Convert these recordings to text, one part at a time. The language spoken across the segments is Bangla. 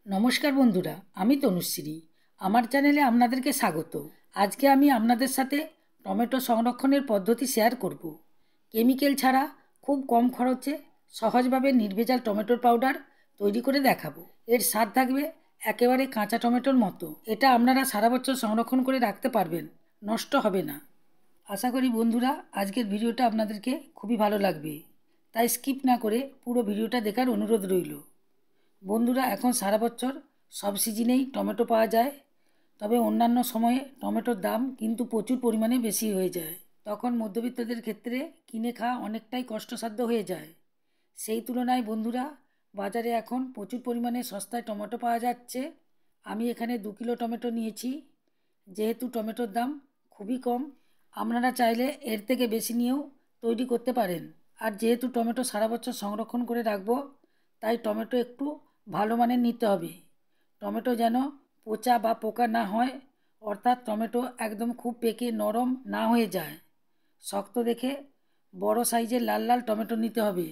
নমস্কার বন্ধুরা, আমি তনুশ্রী। আমার চ্যানেলে আপনাদেরকে স্বাগত। আজকে আমি আপনাদের সাথে টমেটো সংরক্ষণের পদ্ধতি শেয়ার করব। কেমিক্যাল ছাড়া খুব কম খরচে সহজভাবে নির্ভেজাল টমেটোর পাউডার তৈরি করে দেখাবো। এর স্বাদ থাকবে একেবারে কাঁচা টমেটোর মতো। এটা আপনারা সারা বছর সংরক্ষণ করে রাখতে পারবেন, নষ্ট হবে না। আশা করি বন্ধুরা আজকের ভিডিওটা আপনাদেরকে খুবই ভালো লাগবে, তাই স্কিপ না করে পুরো ভিডিওটা দেখার অনুরোধ রইল। বন্ধুরা, এখন সারা বছর সব সিজনেই টমেটো পাওয়া যায়, তবে অন্যান্য সময়ে টমেটোর দাম কিন্তু প্রচুর পরিমাণে বেশি হয়ে যায়। তখন মধ্যবিত্তদের ক্ষেত্রে কিনে খাওয়া অনেকটাই কষ্টসাধ্য হয়ে যায়। সেই তুলনায় বন্ধুরা, বাজারে এখন প্রচুর পরিমাণে সস্তায় টমেটো পাওয়া যাচ্ছে। আমি এখানে 2 কিলো টমেটো নিয়েছি। যেহেতু টমেটোর দাম খুবই কম, আপনারা চাইলে এর থেকে বেশি নিয়েও তৈরি করতে পারেন। আর যেহেতু টমেটো সারা বছর সংরক্ষণ করে রাখবো, তাই টমেটো একটু ভালো মানের নিতে হবে। টমেটো যেন পচা বা পোকা না হয়, অর্থাৎ টমেটো একদম খুব পেকে নরম না হয়ে যায়। শক্ত দেখে বড় সাইজের লাল লাল টমেটো নিতে হবে।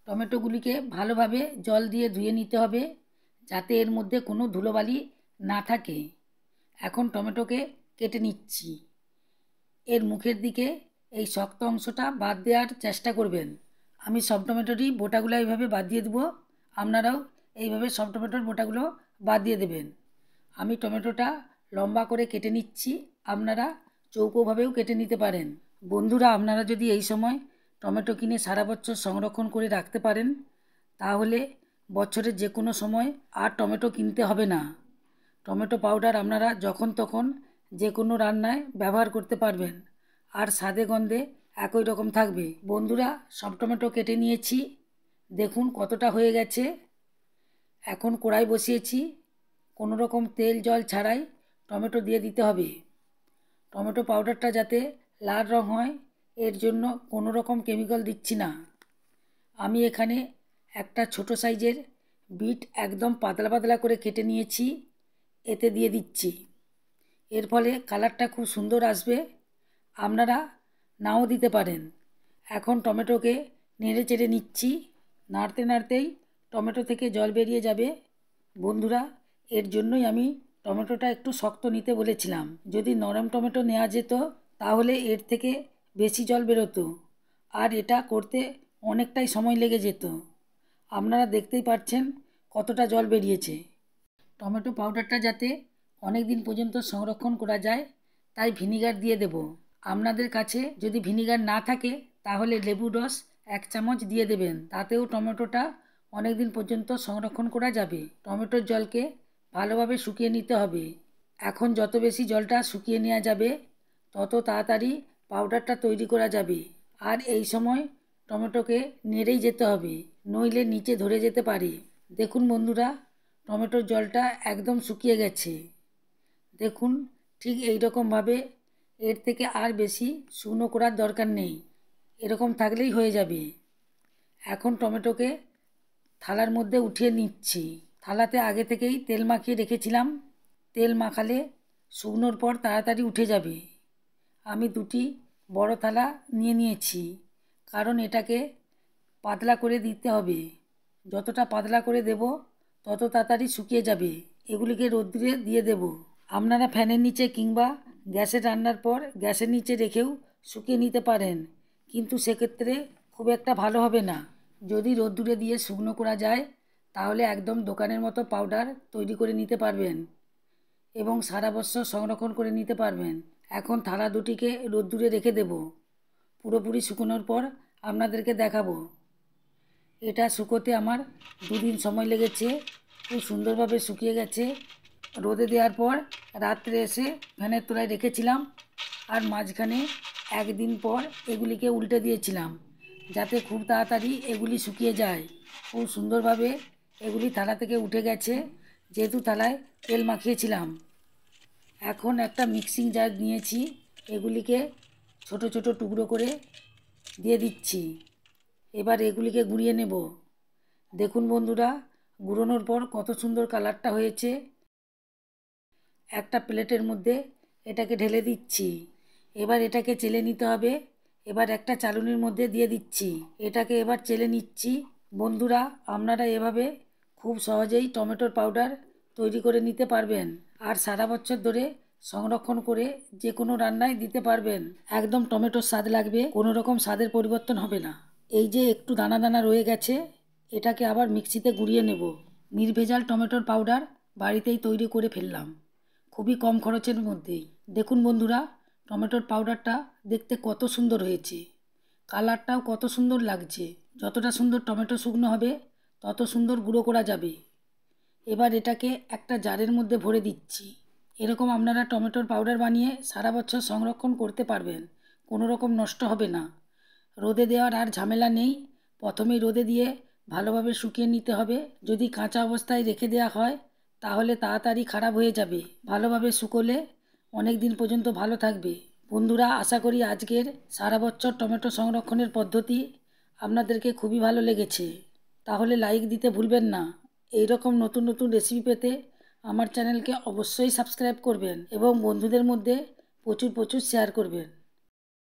টমেটোগুলিকে ভালোভাবে জল দিয়ে ধুয়ে নিতে হবে, যাতে এর মধ্যে কোনো ধুলোবালি না থাকে। এখন টমেটোকে কেটে নিচ্ছি। এর মুখের দিকে এই শক্ত অংশটা বাদ দেওয়ার চেষ্টা করবেন। আমি সব টমেটোরই বোটাগুলো এইভাবে বাদ দিয়ে দেবো। আপনারাও এইভাবে সব টমেটোর বোটাগুলো বাদ দিয়ে দেবেন। আমি টমেটোটা লম্বা করে কেটে নিচ্ছি, আপনারা চৌকোভাবেও কেটে নিতে পারেন। বন্ধুরা, আপনারা যদি এই সময় টমেটো কিনে সারা বছর সংরক্ষণ করে রাখতে পারেন, তাহলে বছরের যে কোনো সময় আর টমেটো কিনতে হবে না। টমেটো পাউডার আপনারা যখন তখন যে কোনো রান্নায় ব্যবহার করতে পারবেন, আর স্বাদে গন্ধে একই রকম থাকবে। বন্ধুরা, সব টমেটো কেটে নিয়েছি, দেখুন কতটা হয়ে গেছে। এখন কড়াই বসিয়েছি। কোনো রকম তেল জল ছাড়াই টমেটো দিয়ে দিতে হবে। টমেটো পাউডারটা যাতে লাল রং হয়, এর জন্য কোনো রকম কেমিক্যাল দিচ্ছি না। আমি এখানে একটা ছোট সাইজের বিট একদম পাতলা পাতলা করে কেটে নিয়েছি, এতে দিয়ে দিচ্ছি। এর ফলে কালারটা খুব সুন্দর আসবে। আপনারা নাও দিতে পারেন। এখন টমেটোকে নেড়ে চেড়ে নিচ্ছি। নাড়তে নাড়তেই টমেটো থেকে জল বেরিয়ে যাবে। বন্ধুরা, এর জন্যই আমি টমেটোটা একটু শক্ত নিতে বলেছিলাম। যদি নরম টমেটো নেওয়া যেত, তাহলে এর থেকে বেশি জল বেরোতো, আর এটা করতে অনেকটাই সময় লেগে যেত। আপনারা দেখতেই পাচ্ছেন কতটা জল বেরিয়েছে। টমেটো পাউডারটা যাতে অনেক দিন পর্যন্ত সংরক্ষণ করা যায়, তাই ভিনিগার দিয়ে দেব। আপনাদের কাছে যদি ভিনিগার না থাকে, তাহলে লেবুর রস 1 চামচ দিয়ে দেবেন, তাতেও টমেটোটা অনেক দিন পর্যন্ত সংরক্ষণ করা যাবে। টমেটোর জলকে ভালোভাবে শুকিয়ে নিতে হবে। এখন যত বেশি জলটা শুকিয়ে নেওয়া যাবে, তত তাড়াতাড়ি পাউডারটা তৈরি করা যাবে। আর এই সময় টমেটোকে নেড়েই যেতে হবে, নইলে নিচে ধরে যেতে পারে। দেখুন বন্ধুরা, টমেটোর জলটা একদম শুকিয়ে গেছে। দেখুন, ঠিক এই রকমভাবে, এর থেকে আর বেশি শুকনো করার দরকার নেই। এরকম থাকলেই হয়ে যাবে। এখন টমেটোকে থালার মধ্যে উঠিয়ে নিচ্ছি। থালাতে আগে থেকেই তেল মাখিয়ে রেখেছিলাম। তেল মাখালে শুকনোর পর তাড়াতাড়ি উঠে যাবে। আমি 2টি বড় থালা নিয়ে নিয়েছি, কারণ এটাকে পাতলা করে দিতে হবে। যতটা পাতলা করে দেব, তত তাড়াতাড়ি শুকিয়ে যাবে। এগুলিকে রোদ্দুরে দিয়ে দেব। আপনারা ফ্যানের নিচে কিংবা গ্যাসে রান্নার পর গ্যাসের নিচে রেখেও শুকিয়ে নিতে পারেন, কিন্তু সেক্ষেত্রে খুব একটা ভালো হবে না। যদি রোদ্দুরে দিয়ে শুকনো করা যায়, তাহলে একদম দোকানের মতো পাউডার তৈরি করে নিতে পারবেন এবং সারা বছর সংরক্ষণ করে নিতে পারবেন। এখন থালা দুটিকে রোদ্দুরে রেখে দেব। পুরোপুরি শুকোনোর পর আপনাদেরকে দেখাবো। এটা শুকোতে আমার 2 দিন সময় লেগেছে। খুব সুন্দরভাবে শুকিয়ে গেছে। রোদে দেওয়ার পর রাত্রে এসে ফ্যানের তলায় রেখেছিলাম, আর মাঝখানে 1 দিন পর এগুলিকে উল্টে দিয়েছিলাম, যাতে খুব তাড়াতাড়ি এগুলি শুকিয়ে যায়। খুব সুন্দরভাবে এগুলি থালা থেকে উঠে গেছে, যেহেতু থালায় তেল মাখিয়েছিলাম। এখন একটা মিক্সিং জার নিয়েছি, এগুলিকে ছোট ছোট টুকরো করে দিয়ে দিচ্ছি। এবার এগুলিকে গুঁড়িয়ে নেব। দেখুন বন্ধুরা, গুঁড়োনোর পর কত সুন্দর কালারটা হয়েছে। একটা প্লেটের মধ্যে এটাকে ঢেলে দিচ্ছি। এবার এটাকে চেলে নিতে হবে। এবার একটা চালনির মধ্যে দিয়ে দিচ্ছি। এটাকে এবার চেলে নিচ্ছি। বন্ধুরা, আপনারা এভাবে খুব সহজেই টমেটোর পাউডার তৈরি করে নিতে পারবেন আর সারা বছর ধরে সংরক্ষণ করে যে কোনো রান্নায় দিতে পারবেন। একদম টমেটোর স্বাদ লাগবে, কোনো রকম স্বাদের পরিবর্তন হবে না। এই যে একটু দানা দানা রয়ে গেছে, এটাকে আবার মিক্সিতে গুঁড়িয়ে নেব। নির্ভেজাল টমেটোর পাউডার বাড়িতেই তৈরি করে ফেললাম, খুবই কম খরচের মধ্যেই। দেখুন বন্ধুরা, টমেটোর পাউডারটা দেখতে কত সুন্দর হয়েছে, কালারটাও কত সুন্দর লাগছে। যতটা সুন্দর টমেটো শুকনো হবে তত সুন্দর গুঁড়ো করা যাবে। এবার এটাকে একটা জারের মধ্যে ভরে দিচ্ছি। এরকম আপনারা টমেটোর পাউডার বানিয়ে সারা বছর সংরক্ষণ করতে পারবেন, কোনো রকম নষ্ট হবে না। রোদে দেওয়ার আর ঝামেলা নেই, প্রথমেই রোদে দিয়ে ভালোভাবে শুকিয়ে নিতে হবে। যদি কাঁচা অবস্থায় রেখে দেওয়া হয় তাহলে তাড়াতাড়ি খারাপ হয়ে যাবে, ভালোভাবে শুকোলে অনেক দিন পর্যন্ত ভালো থাকবে। বন্ধুরা, আশা করি আজকের সারা বছর টমেটো সংরক্ষণের পদ্ধতি আপনাদেরকে খুবই ভালো লেগেছে। তাহলে লাইক দিতে ভুলবেন না। এই রকম নতুন নতুন রেসিপি পেতে আমার চ্যানেলকে অবশ্যই সাবস্ক্রাইব করবেন এবং বন্ধুদের মধ্যে প্রচুর শেয়ার করবেন।